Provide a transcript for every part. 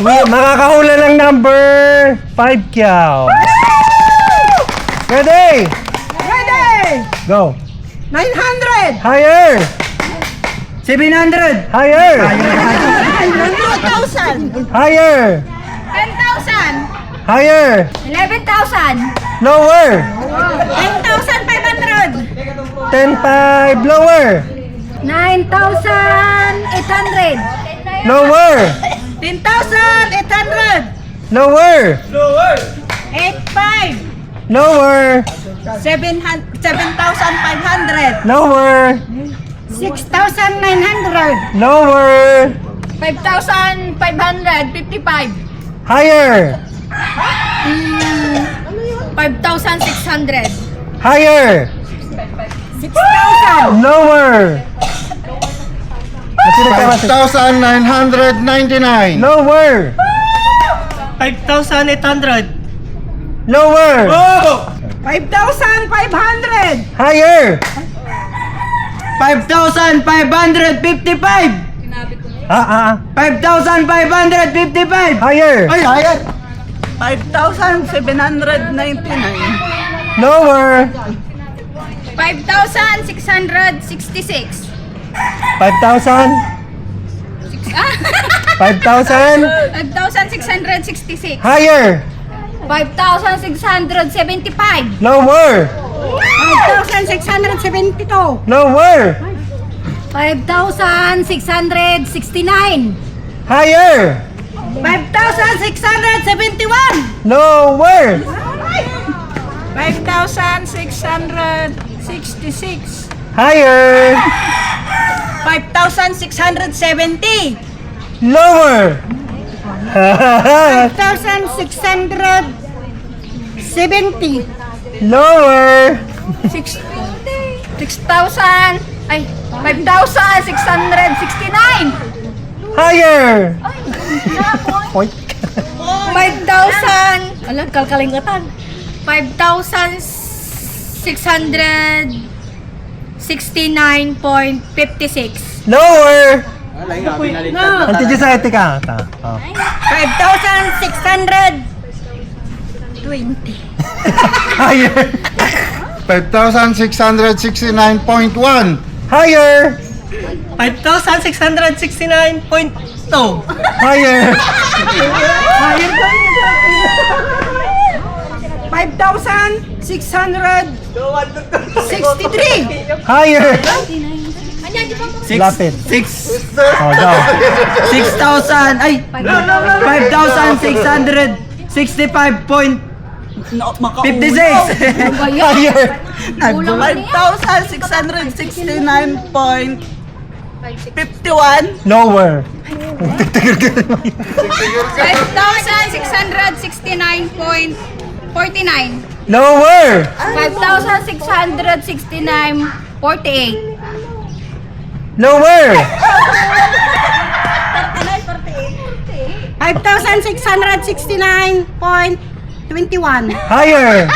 Makakahula ng number 5, Kiao. Ready? Ready! Go. 900! Higher! 700! Higher! 100,000! Higher! 10,000! Higher! 11,000! Lower! 10,500! 10,500. Lower! 9,800! Lower! 10,800! Lower! 8,500! Lower! 7,500! Lower! 6,900! Lower! 5,555! Higher! 5,600! Higher! 6,000! Lower! 5,999. Lower! 5,800! Lower! 5,500! Higher! 5,555! 5,555! Higher! Ay, higher. 5,799! Lower! 5,666! 5,000? 5,000? 5,666! Higher! 5,675! Lower! 5,672! Lower! 5,669! Higher! 5,671! Lower! 5,666! Higher! 5,670! Lower! 5,670! Lower! 6,000! Ay, 5,669! Higher! 5,000! Alam, kalkalingatan. 5,669.56. Lower! No! Anti Diyos sa etika. 5,620! Higher! 5,669.1. Higher! 5,669.2! Higher! 5,663! Higher! Lapit. 6,000! Oh, go. 6,000! Ay! 5,665.56! Higher! 5,669.51! Lower! 5,669.49. Lower! 5,669.48. Lower! 5,669.21! Higher!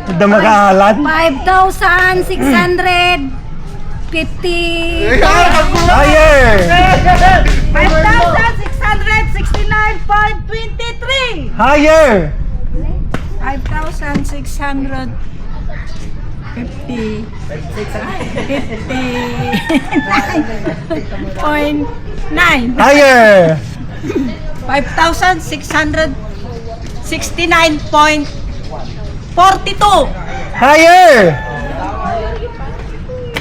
Hindi makaalat. 5,650. Higher! 5,669.23! Higher! 5,659.9 Higher! 5,669.42 Higher!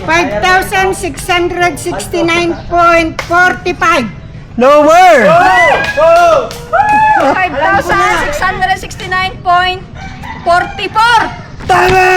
5,669.45 Lower! 5,669.44. Tama!